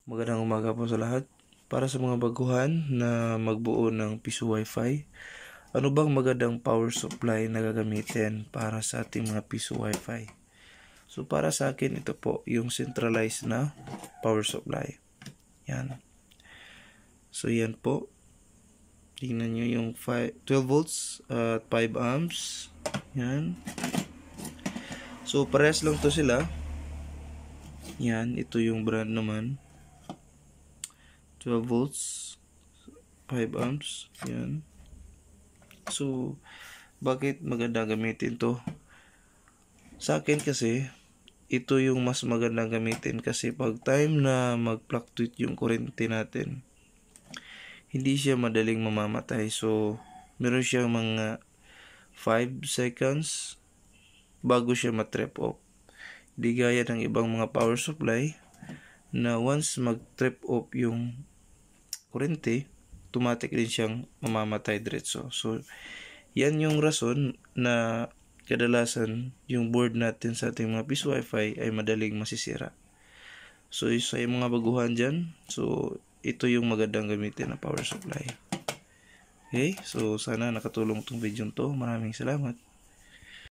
Magandang umaga po sa lahat. Para sa mga baguhan na magbuo ng piso Wi-Fi, ano bang magandang power supply na gagamitin para sa ating mga piso Wi-Fi? So para sa akin, ito po yung centralized na power supply. Yan. So yan po. Tingnan nyo yung 12 volts at 5 amps. Yan. So parehas lang to sila. Yan. Ito yung brand naman. 12 volts, 5 amps. Yan. So, bakit maganda gamitin to? Sa akin kasi, ito yung mas magandang gamitin kasi pag time na mag-fluctuate yung kuryente natin, hindi siya madaling mamamatay. So, meron siyang mga 5 seconds bago siya ma-trip off. Di gaya ng ibang mga power supply na once mag-trip off yung kuryente, automatic din siyang mamamatay diretso. So, yan yung rason na kadalasan yung board natin sa ating mga piso Wi-Fi ay madaling masisira. So, sa mga baguhan dyan, so, ito yung magandang gamitin na power supply. Okay? So, sana nakatulong tong video to. Maraming salamat.